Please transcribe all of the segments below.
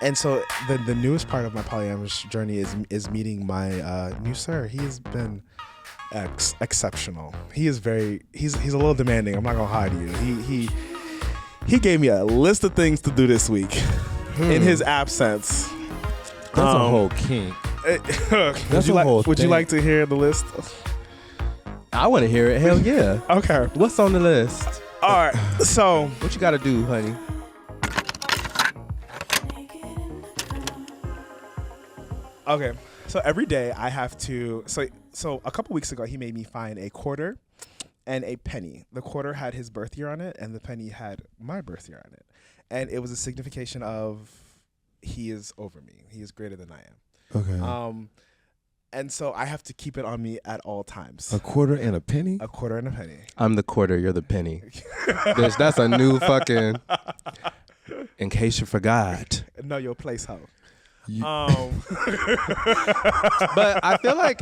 And so the newest part of my polyamorous journey is meeting my new sir. He has been exceptional. He's a little demanding. I'm not gonna hide to you. He gave me a list of things to do this week in his absence. That's a whole kink. Would you like to hear the list? I want to hear it. Hell yeah. Okay. What's on the list? All right. So what you got to do, honey? Okay. So every day I have to. So a couple weeks ago he made me find a quarter and a penny. The quarter had his birth year on it, and the penny had my birth year on it, and it was a signification of he is over me. He is greater than I am. Okay. And so I have to keep it on me at all times. A quarter and a penny? A quarter and a penny. I'm the quarter, you're the penny. That's a new fucking, in case you forgot. Know your place, ho. But I feel like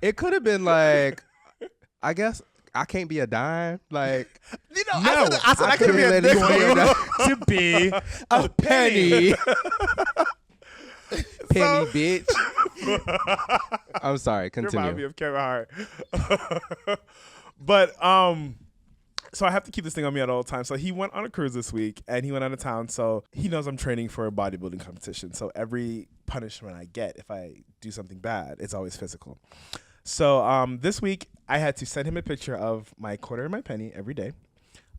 it could have been like, I guess I can't be a dime. Like, I said I could be a nickel to be a penny. Penny, bitch. I'm sorry. Continue. Remind me of Kevin Hart. But so I have to keep this thing on me at all times. So he went on a cruise this week, and he went out of town. So he knows I'm training for a bodybuilding competition. So every punishment I get, if I do something bad, it's always physical. So this week I had to send him a picture of my quarter and my penny every day.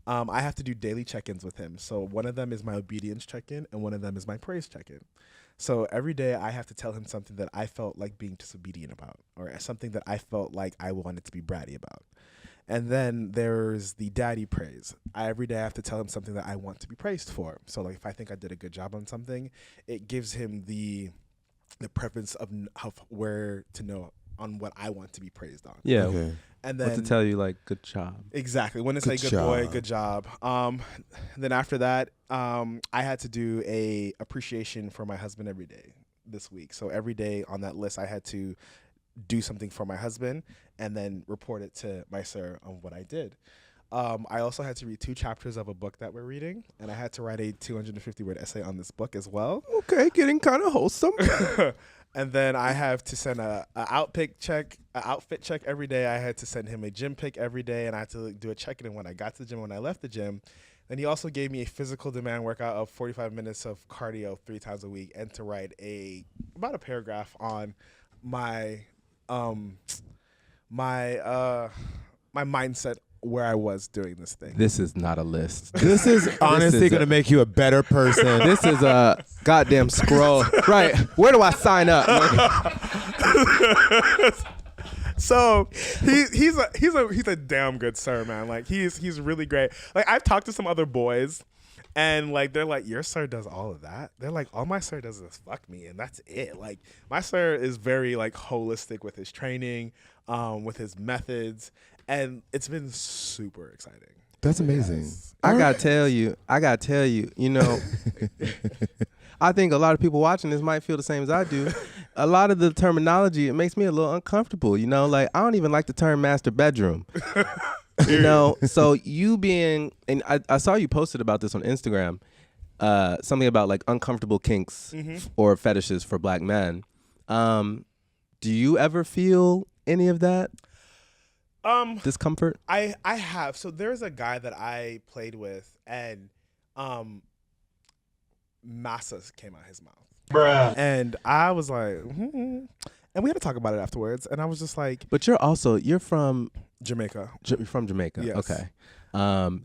I have to do daily check-ins with him. So one of them is my obedience check-in, and one of them is my praise check-in. So every day I have to tell him something that I felt like being disobedient about, or something that I felt like I wanted to be bratty about. And then there's the daddy praise. Every day I have to tell him something that I want to be praised for. So like if I think I did a good job on something, it gives him the preference of where to know on what I want to be praised on. Yeah. Okay. And then what to tell you, like, good job. Exactly. When it's like good boy, good job. Then after that, I had to do a appreciation for my husband every day this week. So every day on that list, I had to do something for my husband and then report it to my sir on what I did. I also had to read 2 chapters of a book that we're reading, and I had to write a 250-word essay on this book as well. Okay, getting kind of wholesome. And then I have to send an outfit check every day. I had to send him a gym pic every day, and I had to do a check-in when I got to the gym, when I left the gym. Then he also gave me a physical demand workout of 45 minutes of cardio 3 times a week, and to write about a paragraph on my mindset where I was doing this thing. This is not a list. This is honestly going to make you a better person. This is a goddamn scroll. Right. Where do I sign up? So he's a damn good sir, man. Like he's really great. Like I've talked to some other boys, and like they're like, your sir does all of that. They're like, all my sir does is fuck me, and that's it. Like my sir is very like holistic with his training, with his methods, and it's been super exciting. That's amazing. Yes. I gotta tell you, you know, I think a lot of people watching this might feel the same as I do. A lot of the terminology, it makes me a little uncomfortable, you know, like I don't even like the term master bedroom. You know, so you being, and I saw you posted about this on Instagram, something about like uncomfortable kinks or fetishes for black men. Do you ever feel any of that? Discomfort? I have. So there's a guy that I played with, and massa came out his mouth. Bruh. And I was like, and we had to talk about it afterwards. And I was just like, but you're from Jamaica. You're from Jamaica. Yes. Okay.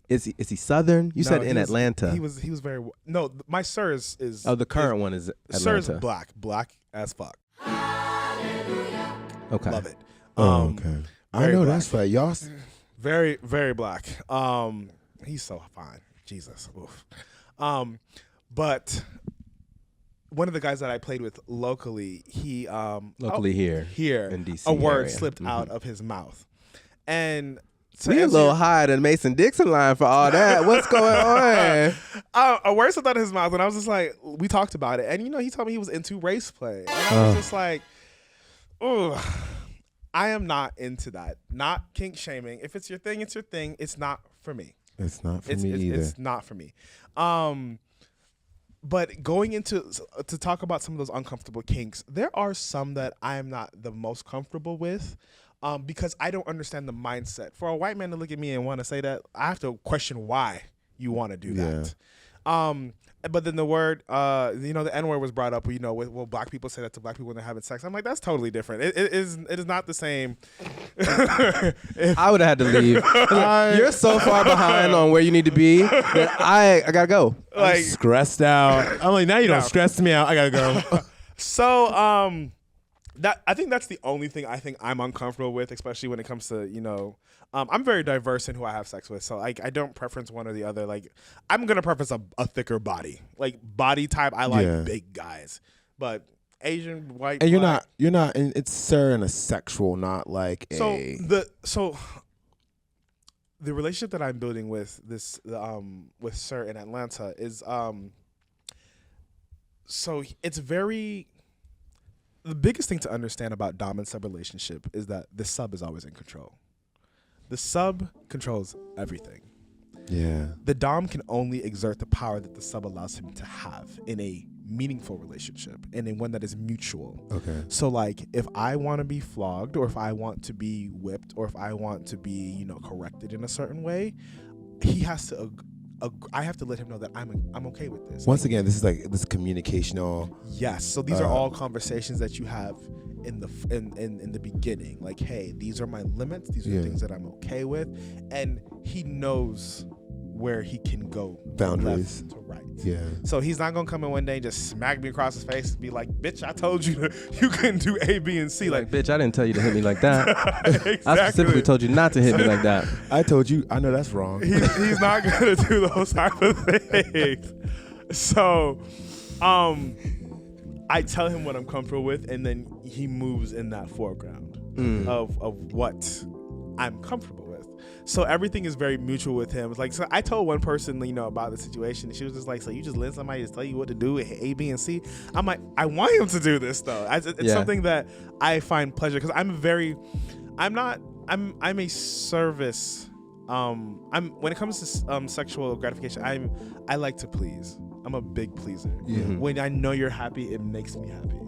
Is he Southern? You said in Atlanta. He was very no. My sir is the current one is Atlanta. Sir's black as fuck. Okay. Love it. Okay. I know that's right. Y'all. Very, very black. He's so fine. Jesus. Oof. But one of the guys that I played with locally, he here in DC a word area. slipped out of his mouth, and so we a little higher than Mason-Dixon line for all that. What's going on? A word slipped out of his mouth, and I was just like, we talked about it, and you know, he told me he was into race play, and I was just like, ugh. I am not into that. Not kink shaming. If it's your thing, it's your thing. It's not for me. It's not for me either. It's not for me. But going into to talk about some of those uncomfortable kinks, there are some that I am not the most comfortable with, because I don't understand the mindset. For a white man to look at me and want to say that, I have to question why you want to do that. But then the word, the N-word was brought up. Will black people say that to black people when they're having sex? I'm like, that's totally different. It is not the same. I would have had to leave. You're so far behind on where you need to be that I gotta go. Like, I'm stressed out. I'm like, now you don't stress me out. I gotta go. So, I think that's the only thing I think I'm uncomfortable with, especially when it comes to, I'm very diverse in who I have sex with. So I don't preference one or the other. Like, I'm going to preference a thicker body. Like, body type, I like big guys. But Asian, white, and you're not, and it's sir in a sexual, not like the relationship that I'm building with with Sir in Atlanta is, so it's very... The biggest thing to understand about dom and sub relationship is that the sub is always in control. The sub controls everything. Yeah. The dom can only exert the power that the sub allows him to have in a meaningful relationship and in one that is mutual. Okay. So like, if I want to be flogged, or if I want to be whipped, or if I want to be, corrected in a certain way, he has to I have to let him know that I'm okay with this. Once again, this is like this communicational. Yes. So these are all conversations that you have in the beginning. Like, hey, these are my limits. These are things that I'm okay with, and he knows where he can go. Boundaries. Left to right. Yeah. So he's not gonna come in one day and just smack me across his face and be like, "Bitch, I told you you couldn't do A, B, and C." Like, bitch, I didn't tell you to hit me like that. Exactly. I specifically told you not to hit me like that. I told you. I know that's wrong. He's not gonna do those type of things. So, I tell him what I'm comfortable with, and then he moves in that foreground of what I'm comfortable with. So everything is very mutual with him. It's like, so I told one person, about the situation. She was just like, so you just let somebody just tell you what to do, A, B, and C? I'm like, I want him to do this though. It's something that I find pleasure, because I'm a service. When it comes to sexual gratification, I like to please. I'm a big pleaser. Yeah. When I know you're happy, it makes me happy.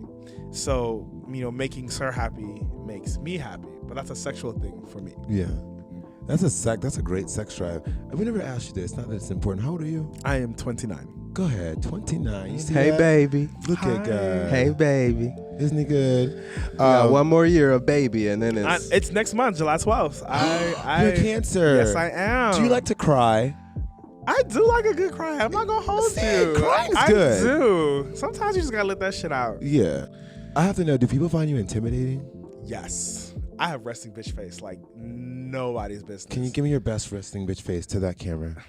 So, making Sir happy makes me happy. But that's a sexual thing for me. Yeah. That's a great sex drive. We never asked you this. Not that it's important. How old are you? I am 29. Go ahead. 29. You see hey, that? Baby. Look at God. Hey, baby. Isn't he good? One more year of baby, and then it's next month, July 12th. You're Cancer. Yes, I am. Do you like to cry? I do like a good cry. I'm not gonna hold you. Crying's good. I do. Sometimes you just gotta let that shit out. Yeah. I have to know, do people find you intimidating? Yes. I have resting bitch face like nobody's business. Can you give me your best resting bitch face to that camera?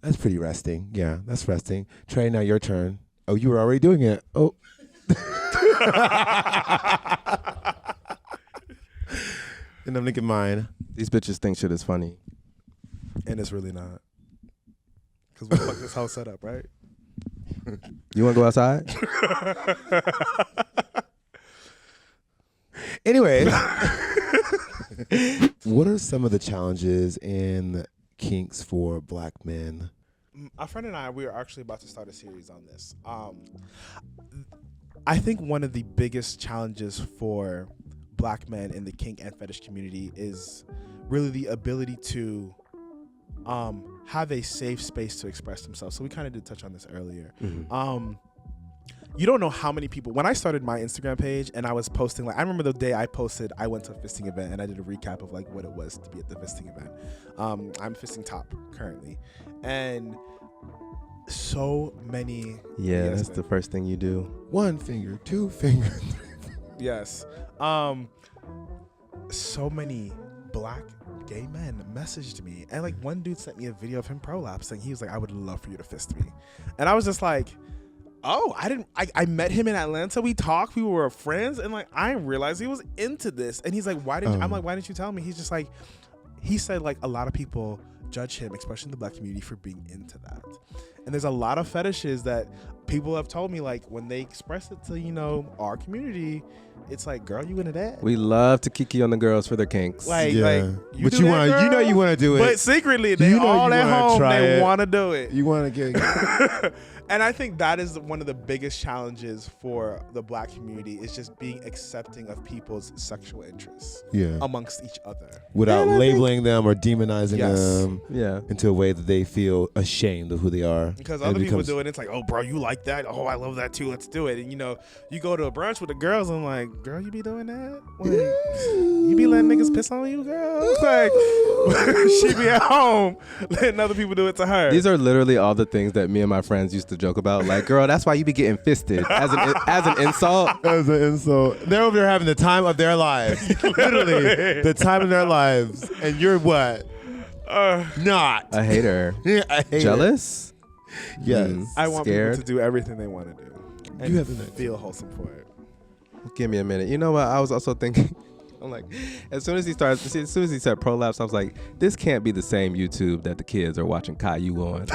That's pretty resting. Yeah, that's resting. Trey, now your turn. Oh, you were already doing it. Oh. And I'm looking at mine. These bitches think shit is funny. And it's really not. Because we fucked this whole setup, right? You want to go outside? Anyway, what are some of the challenges in kinks for black men? A friend and I, we are actually about to start a series on this. I think one of the biggest challenges for black men in the kink and fetish community is really the ability to have a safe space to express themselves. So we kind of did touch on this earlier. Mm-hmm. You don't know how many people, when I started my Instagram page and I was posting, like, I remember the day I posted, I went to a fisting event and I did a recap of like what it was to be at the fisting event. I'm fisting top currently. And so many. Yeah, that's the first thing you do. 1 finger, 2 fingers, 3 fingers. Yes. So many black gay men messaged me. And like one dude sent me a video of him prolapsing. He was like, I would love for you to fist me. And I was just like, oh, I met him in Atlanta. We talked, we were friends, and like I didn't realize he was into this. And he's like, I'm like, why didn't you tell me? He's just like, he said like a lot of people judge him, especially in the black community, for being into that. And there's a lot of fetishes that people have told me, like, when they express it to, you know, our community, it's like, girl, you into that? We love to kiki on the girls for their kinks. Like, Yeah. you But do you that, want, you know, girl? you want to do it. But secretly, they You know all you at wanna home, try they it. want to do it. You want to get. And I think that is one of the biggest challenges for the Black community, is just being accepting of people's sexual interests amongst each other. Without labeling them or demonizing them into a way that they feel ashamed of who they are. Because other people do it, it's like, oh, bro, you like that? Oh, I love that too. Let's do it. And, you know, you go to a brunch with the girls, and I'm like, girl, you be doing that? Like, you be letting niggas piss on you, girl? Like, she be at home letting other people do it to her. These are literally all the things that me and my friends used to joke about. Like, girl, that's why you be getting fisted as an insult. As an insult. They're over there having the time of their lives. Literally, the time of their lives. And you're what? Not. A hater. Yeah, a hater. Jealous? Yes. I want Scared? people to do everything they want to do. And You have feel wholesome for it. Give me a minute. You know what? I was also thinking, I'm like, as soon as he said prolapse, I was like, this can't be the same YouTube that the kids are watching Caillou on.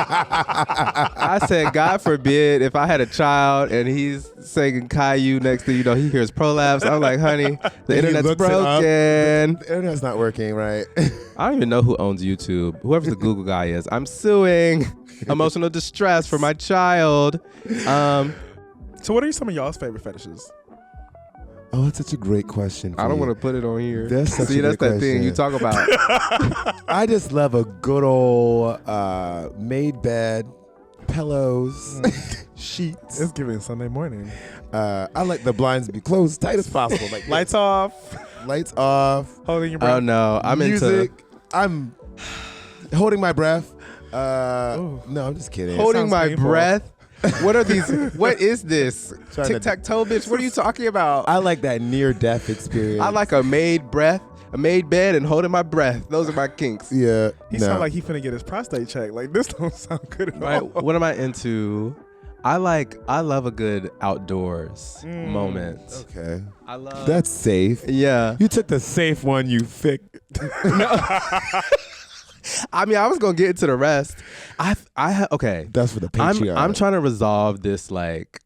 I said, God forbid if I had a child and he's singing Caillou next to, you know, he hears prolapse. I'm like, honey, the internet's broken. The internet's not working, right? I don't even know who owns YouTube. Whoever the Google guy is, I'm suing. Emotional distress for my child. So what are some of y'all's favorite fetishes? Oh, that's such a great question. I don't want to put it on here. That's such See, a that's great that thing you question. talk about. I just love a good old made bed, pillows, sheets. It's giving Sunday morning. I like the blinds to be closed tight as possible. Like Lights off. lights off. Holding your breath. Oh no, I'm music. into I'm holding my breath. Ooh. No, I'm just kidding. holding sounds my painful. breath. What are these? What is this? Trying to- Tic-tac-toe, bitch. What are you talking about? I like that near-death experience. I like a made bed, and holding my breath. Those are my kinks. Yeah. He sound like he finna get his prostate checked. Like, this don't sound good at Right? all. What am I into? I love a good outdoors moment. Okay. I love. That's safe. Yeah. You took the safe one, you fick. I mean, I was gonna get into the rest. Okay. That's for the Patreon. I'm trying to resolve this like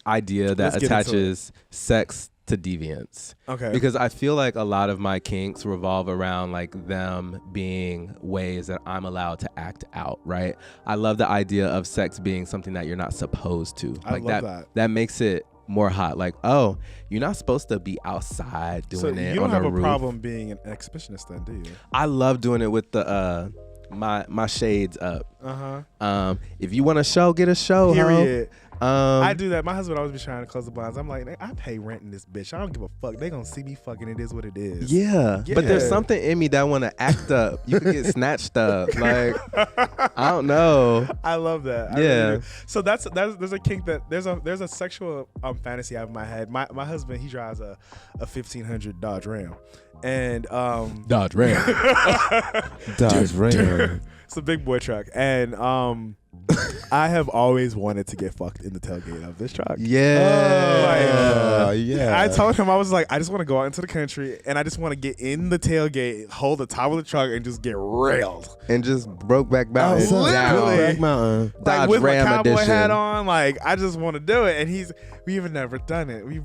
idea that Let's get into attaches sex to deviance. Okay. Because I feel like a lot of my kinks revolve around like them being ways that I'm allowed to act out, right? I love the idea of sex being something that you're not supposed to. I Like love that. That makes it more hot. Like, oh, you're not supposed to be outside doing So it you don't on have the a roof. problem being an exhibitionist then, do you? I love doing it with the my shades up. Uh-huh. If you want a show, get a show. Period. Ho. I do that. My husband always be trying to close the blinds. I'm like, I pay rent in this bitch. I don't give a fuck. They gonna see me fucking. It is what it is. Yeah. But there's Yeah. something in me that want to act up. You can get snatched up. Like, I don't know. I love that. I Yeah. really do. So that's there's a kink that there's a sexual fantasy I have in my head. My husband, he drives a 1500 Dodge Ram, and Dodge Ram. Dodge Ram. it's a big boy truck, and I have always wanted to get fucked in the tailgate of this truck. Yeah. Yeah. I told him, I was like, I just want to go out into the country and I just want to get in the tailgate, hold the top of the truck, and just get railed. And just broke back mountain. Oh, literally. Back Mountain. Like Dodge with Ram my cowboy edition. hat on, like I just want to do it. And we have never done it. We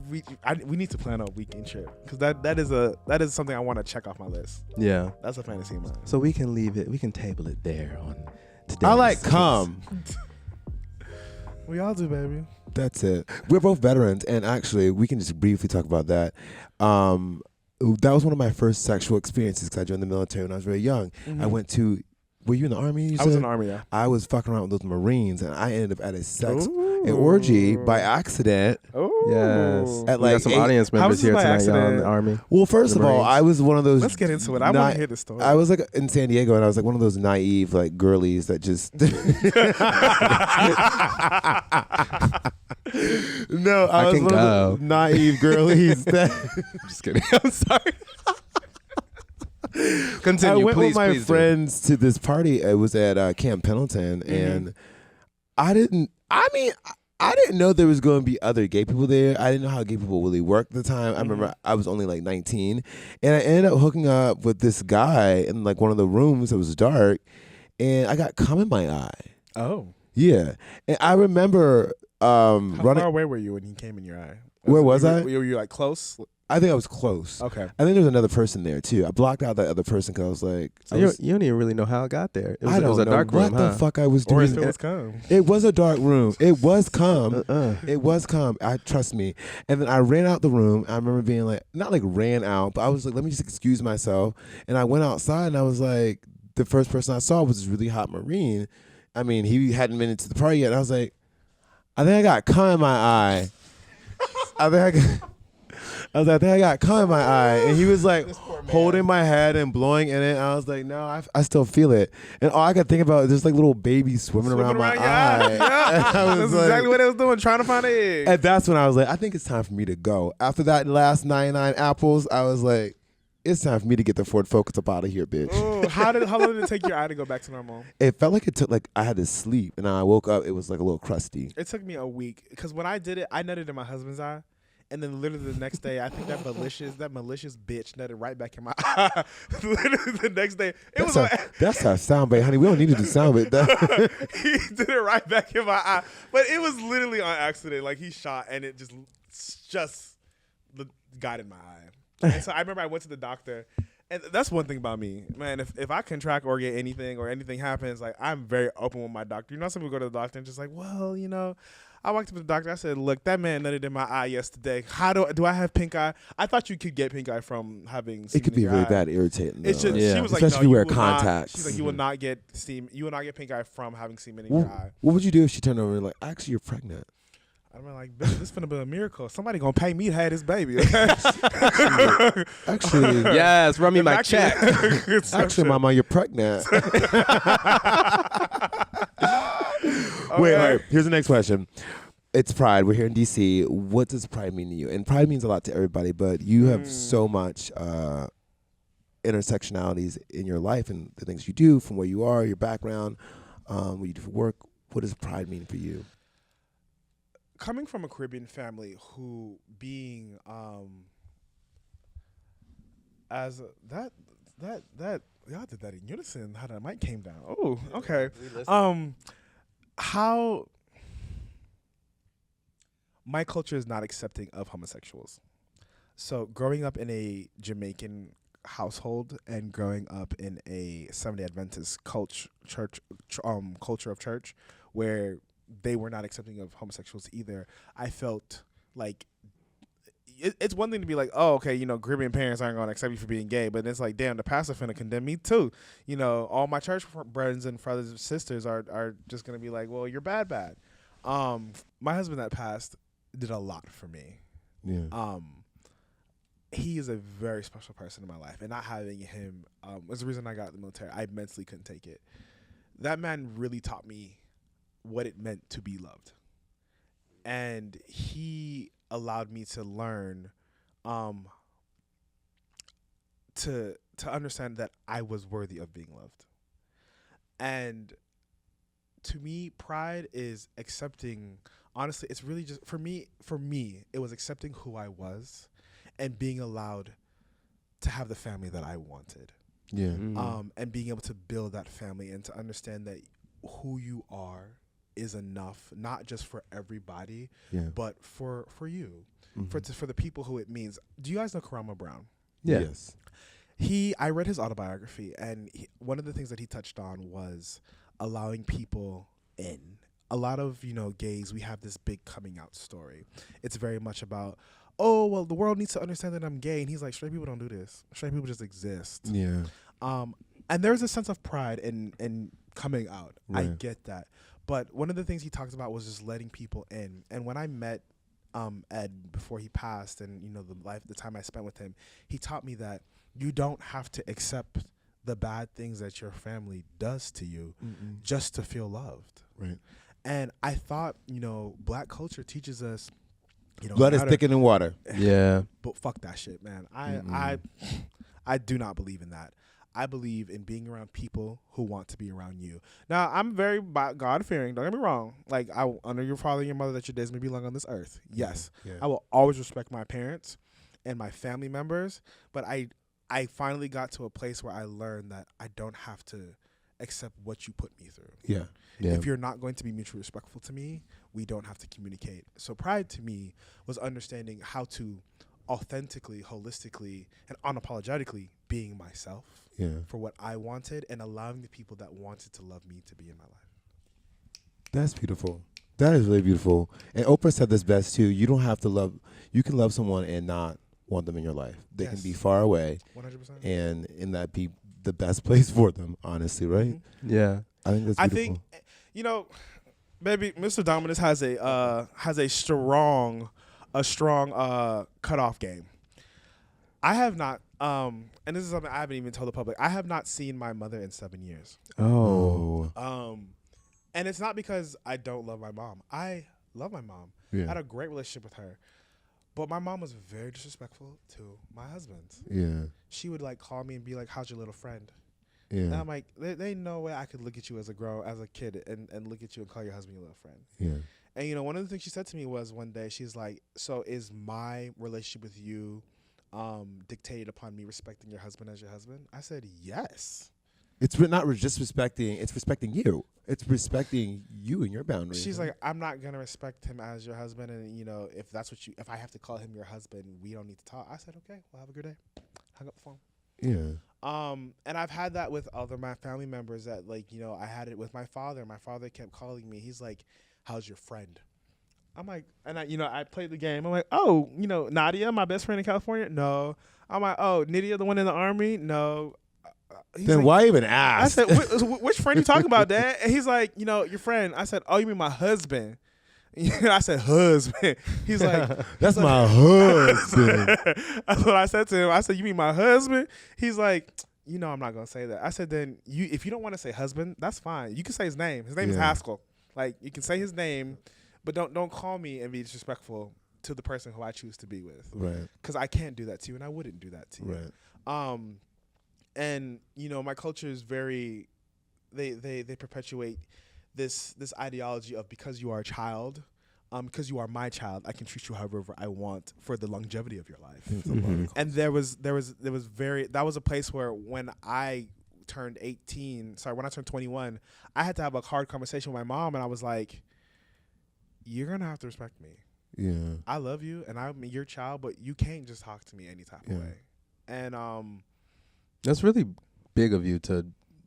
need to plan a weekend trip because that is something I want to check off my list. Yeah. That's a fantasy of mine. So we can leave it. We can table it there on today. I like cum. We all do, baby. That's it. We're both veterans, and actually, we can just briefly talk about that. That was one of my first sexual experiences because I joined the military when I was very young. I went to. Were you in the Army? I was in the Army, yeah. I was fucking around with those Marines, and I ended up at an orgy by accident. Oh, Yes. At We like got some 8 audience How members was this here by tonight, y'all, in accident? the Army. Well, first The of all, Marines. I was one of those. Let's get into it. I want to hear the story. I was like in San Diego, and I was like one of those naive like girlies that just. No, I was can one go. of those naive girlies that. Just kidding. I'm sorry. Continue, I went please, with my please do. friends to this party. It was at Camp Pendleton, and I didn't know there was going to be other gay people there. I didn't know how gay people really work at the time. I remember I was only like 19, and I ended up hooking up with this guy in like one of the rooms that was dark, and I got cum in my eye. Oh. Yeah, and I remember How running. far away were you when he came in your eye? Where was I? Were you like close? I think I was close. Okay. I think there was another person there too. I blocked out that other person because I was like, So you don't even really know how it got there. It was, I don't it was a know dark what room, the huh? fuck I was Or if doing. it was calm. It was a dark room. It was calm. Uh-uh. It was calm. I trust me. And then I ran out the room. I remember being like, not like ran out, but I was like, let me just excuse myself. And I went outside and I was like, the first person I saw was this really hot Marine. I mean, he hadn't been into the party yet. And I was like, I think I got cum in my eye. I was like, I think I got cum in my eye. And he was like holding my head and blowing in it. And I was like, no, I still feel it. And all I could think about is there's like little babies swimming around my your eye. Yeah. And I was That's like, exactly what I was doing, trying to find an egg. and that's when I was like, I think it's time for me to go. After that last 99 apples, I was like, it's time for me to get the Ford Focus up out of here, bitch. Ooh, how long did it take your eye to go back to normal? It felt like it took, like, I had to sleep. And I woke up, it was like a little crusty. It took me a week because when I did it, I nutted in my husband's eye. And then literally the next day, I think that malicious bitch nutted right back in my eye. Literally the next day, That's our soundbite, honey. We don't need to do soundbite. He did it right back in my eye. But it was literally on accident. Like he shot and it just got in my eye. And so I remember I went to the doctor. And that's one thing about me, man. If I contract or get anything or anything happens, like I'm very open with my doctor. You know, some people go to the doctor and just like, well, you know, I walked up to the doctor. I said, look, that man nutted in my eye yesterday. How do I have pink eye? I thought you could get pink eye from having semen It could in be your really eye. bad, irritating. It's just, Yeah. she was like, Especially no, if you wear will not- contacts. She's like, you will not get you will not get pink eye from having semen in your eye. What would you do if she turned over and like, actually, you're pregnant? I'm like, bitch, this finna be a miracle. Somebody gonna pay me to have this baby. Okay? Actually, Yes, run me my check. actually, mama, you're pregnant. Wait, all right. Here's the next question. It's Pride. We're here in DC. What does Pride mean to you? And Pride means a lot to everybody, but you have so much intersectionalities in your life and the things you do, from where you are, your background, what you do for work. What does Pride mean for you? Coming from a Caribbean family who being as that y'all did that in unison. How that mic came down. Oh, okay. How my culture is not accepting of homosexuals. So growing up in a Jamaican household and growing up in a Seventh-day Adventist culture of church where they were not accepting of homosexuals either, I felt like it's one thing to be like, oh, okay, you know, Caribbean parents aren't going to accept you for being gay, but it's like, damn, the pastor finna condemn me too. You know, all my church brothers and brothers and sisters are just going to be like, well, you're bad. My husband that passed did a lot for me. Yeah. He is a very special person in my life, and not having him was the reason I got out of the military. I mentally couldn't take it. That man really taught me what it meant to be loved, and he allowed me to learn to understand that I was worthy of being loved. And to me, pride is accepting, honestly, it's really just for me it was accepting who I was and being allowed to have the family that I wanted. Yeah. And being able to build that family and to understand that who you are is enough, not just for everybody, but for you, for the people who it means. Do you guys know Karama Brown? Yeah. Yes. I read his autobiography, and one of the things that he touched on was allowing people in. A lot of, gays, we have this big coming out story. It's very much about, oh, well, the world needs to understand that I'm gay. And he's like, straight people don't do this. Straight people just exist. Yeah. And there's a sense of pride in coming out. Right. I get that. But one of the things he talked about was just letting people in. And when I met Ed before he passed, and the time I spent with him, he taught me that you don't have to accept the bad things that your family does to you just to feel loved. Right. And I thought, Black culture teaches us, blood is thicker than water. Yeah. But fuck that shit, man. I do not believe in that. I believe in being around people who want to be around you. Now, I'm very God-fearing. Don't get me wrong. Like, I will honor your father and your mother that your days may be long on this earth. Yes. Yeah. I will always respect my parents and my family members. But I finally got to a place where I learned that I don't have to accept what you put me through. Yeah. If you're not going to be mutually respectful to me, we don't have to communicate. So pride to me was understanding how to authentically, holistically, and unapologetically being myself for what I wanted and allowing the people that wanted to love me to be in my life. That's beautiful. That is really beautiful. And Oprah said this best too. You don't have to love. You can love someone and not want them in your life. They can be far away, 100%, and that be the best place for them. Honestly, right? Mm-hmm. Yeah, I think that's beautiful. I think, maybe Mr. Dominus has a strong cutoff game. I have not, and this is something I haven't even told the public. I have not seen my mother in 7 years. Oh. And it's not because I don't love my mom. I love my mom. Yeah. I had a great relationship with her. But my mom was very disrespectful to my husband. Yeah. She would like call me and be like, "How's your little friend?" Yeah. And I'm like, there ain't no way I could look at you as a kid and look at you and call your husband your little friend. Yeah. And one of the things she said to me was one day, she's like, "So is my relationship with you dictated upon me respecting your husband as your husband?" I said, "Yes." It's not just respecting. It's respecting you. It's respecting you and your boundaries. She's like, "I'm not gonna respect him as your husband, and if I have to call him your husband, we don't need to talk." I said, "Okay, well, have a good day." Hung up the phone. Yeah. And I've had that with other my family members that I had it with my father. My father kept calling me. He's like, "How's your friend?" I'm like, and I played the game. I'm like, "Oh, Nadia, my best friend in California." No. I'm like, "Oh, Nydia, the one in the army." No. He's then like, why even ask? I said, which friend you talking about, Dad? And he's like, your friend. I said, "Oh, you mean my husband?" I said, "Husband." He's like, "That's my husband." That's what I said to him. I said, "You mean my husband?" He's like, I'm not gonna say that. I said, "Then if you don't want to say husband, that's fine. You can say his name. His name is Haskell. Like, you can say his name, but don't call me and be disrespectful to the person who I choose to be with. Right. Because I can't do that to you, and I wouldn't do that to you. Right. And my culture is very, they perpetuate this ideology of, because you are a child, because you are my child, I can treat you however I want for the longevity of your life. Mm-hmm. And that was a place where when I turned 21, I had to have a hard conversation with my mom, and I was like, "You're gonna have to respect me. Yeah. I love you, and I'm your child, but you can't just talk to me any type of way." And that's really big of you to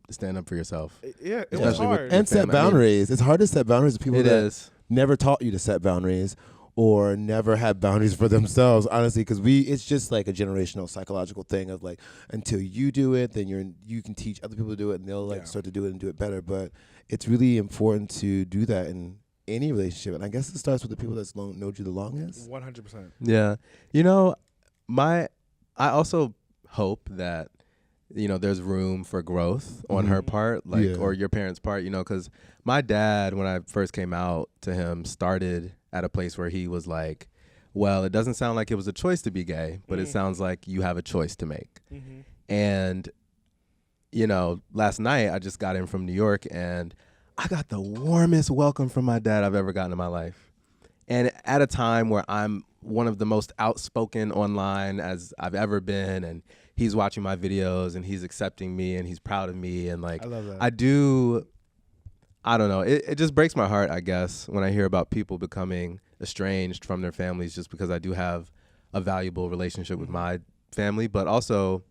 stand up for yourself. It was hard. And set boundaries. It's hard to set boundaries with people that never taught you to set boundaries or never had boundaries for themselves, honestly, because it's just like a generational psychological thing of like, until you do it, then you can teach other people to do it, and they'll start to do it and do it better. But it's really important to do that in any relationship, and I guess it starts with the people that's known you the longest. 100%. Yeah. I also hope that there's room for growth on her part, or your parents' part, because my dad, when I first came out to him, started at a place where he was like, "Well, it doesn't sound like it was a choice to be gay, but it sounds like you have a choice to make." Mm-hmm. And, last night I just got in from New York, and I got the warmest welcome from my dad I've ever gotten in my life. And at a time where I'm one of the most outspoken online as I've ever been, and he's watching my videos and he's accepting me and he's proud of me, and like, I love that. I don't know. It just breaks my heart, I guess, when I hear about people becoming estranged from their families just because I do have a valuable relationship with my family. But also,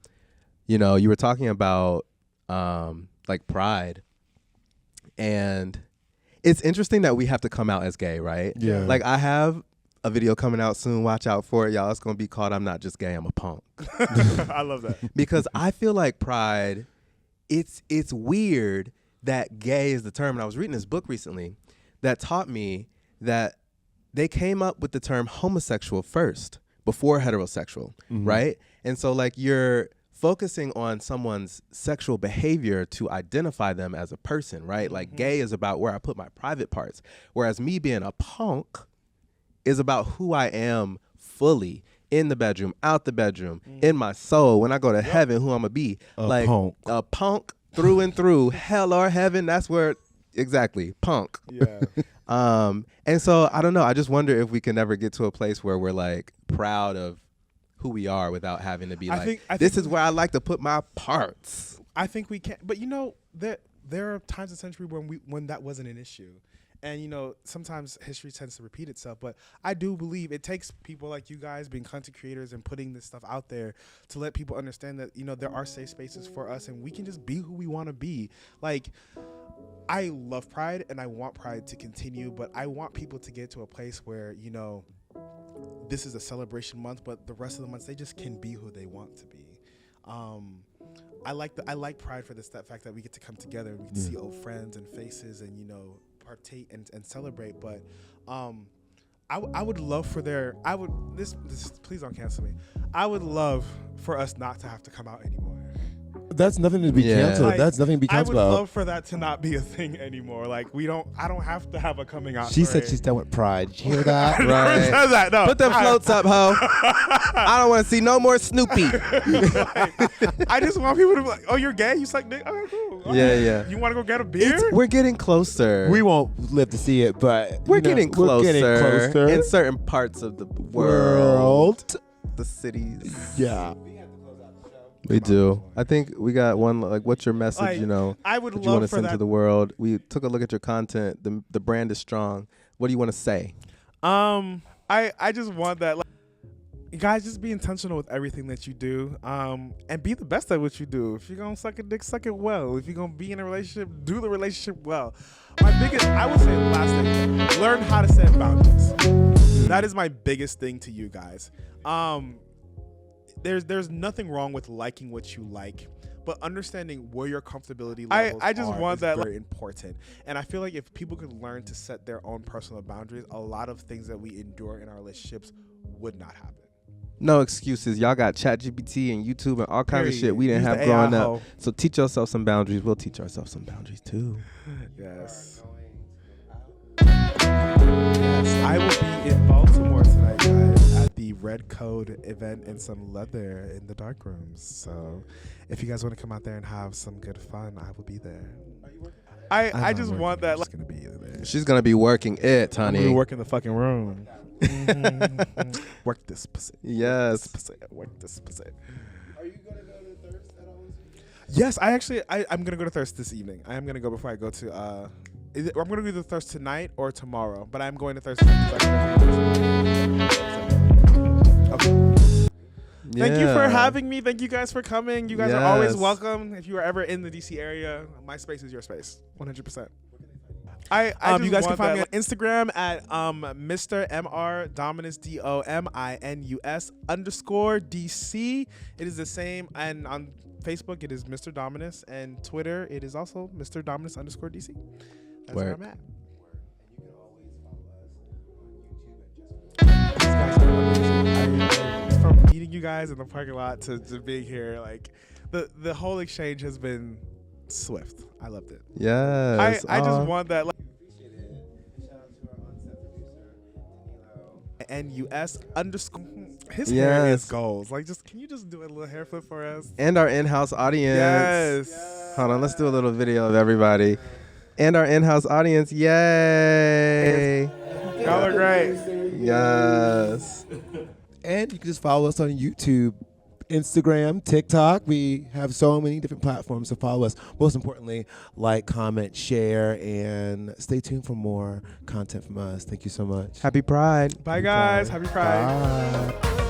you were talking about like pride, and it's interesting that we have to come out as gay, right? Yeah. Like, I have a video coming out soon. Watch out for it, y'all. It's going to be called "I'm Not Just Gay, I'm a Punk." I love that. Because I feel like pride, it's weird that gay is the term. And I was reading this book recently that taught me that they came up with the term homosexual first before heterosexual, right? And so like, you're focusing on someone's sexual behavior to identify them as a person, right? Like, gay is about where I put my private parts, whereas me being a punk is about who I am fully, in the bedroom, out the bedroom, in my soul. When I go to heaven, who I'm gonna be. A punk through and through. Hell or heaven, that's where, exactly, punk. Yeah. And so, I don't know, I just wonder if we can ever get to a place where we're like proud of who we are without having to be this is where I like to put my parts. I think we can, but there are times in the century when that wasn't an issue. And, you know, sometimes history tends to repeat itself. But I do believe it takes people like you guys being content creators and putting this stuff out there to let people understand that, you know, there are safe spaces for us and we can just be who we want to be. Like, I love Pride and I want Pride to continue, but I want people to get to a place where, you know, this is a celebration month, but the rest of the months they just can be who they want to be. I like Pride for the fact that we get to come together and we get to see old friends and faces and, you know, partake and celebrate. But I would love for this please don't cancel me. I would love for us not to have to come out anymore. That's nothing to be canceled. Like, That's nothing to be canceled. I would love for that to not be a thing anymore. Like I don't have to have a coming out. She parade. said she's done with Pride. Did you hear that? I never said that. No. Put them floats up, ho. I don't want to see no more Snoopy. I just want people to be like, oh, you're gay? You suck dick? Okay, cool. Okay. Yeah. You want to go get a beer? We're getting closer. We won't live to see it, but We're getting closer. We're getting closer In certain parts of the world. The cities. Yeah. We do. I think we got one. Like, what's your message? Like, you know, I would that you want love to for send that. to the world. We took a look at your content. The brand is strong. What do you want to say? I just want that. Like, guys, just be intentional with everything that you do, and be the best at what you do. If you're gonna suck a dick, suck it well. If you're gonna be in a relationship, do the relationship well. I would say last thing, learn how to set boundaries. That is my biggest thing to you guys. There's nothing wrong with liking what you like, but understanding where your comfortability levels I just want is that very important. And I feel like if people could learn to set their own personal boundaries, a lot of things that we endure in our relationships would not happen. No excuses. Y'all got ChatGPT and YouTube and all kinds of shit we didn't Use have the growing AI up. hoe. So teach yourself some boundaries. We'll teach ourselves some boundaries too. Yes. I will be in Baltimore tonight, guys, at the Red Code event and some leather in the dark rooms. So if you guys want to come out there and have some good fun, I will be there. I just want that. Like, gonna be there. She's gonna be working it, I'm honey. gonna work in the fucking room. Work this pussy. Yes. Work this pussy. Are you gonna go to Thirst at all? Yes, I'm gonna go to Thirst this evening. I am gonna go before I go to I'm gonna do the Thirst tonight or tomorrow, but I'm going to Thirst. Okay. Thank you for having me. Thank you guys for coming. You guys are always welcome. If you are ever in the DC area, my space is your space, 100%. You guys can find me on Instagram at Mr. Mr. Dominus Dominus _DC. It is the same, and on Facebook it is Mr. Dominus, and Twitter it is also Mr. Dominus _DC. That's where I'm at. These guys are amazing. From meeting you guys in the parking lot to being here, like the whole exchange has been swift. I loved it. Yes. I just want that. Like, NUS _ his hair is goals. Like, can you just do a little hair flip for us? And our in-house audience. Yes. Hold on, let's do a little video of everybody. And our in-house audience. Yay. Y'all are great. Yes. And you can just follow us on YouTube, Instagram, TikTok. We have so many different platforms to follow us. Most importantly, like, comment, share, and stay tuned for more content from us. Thank you so much. Happy Pride. Bye, guys. Happy Pride. Bye.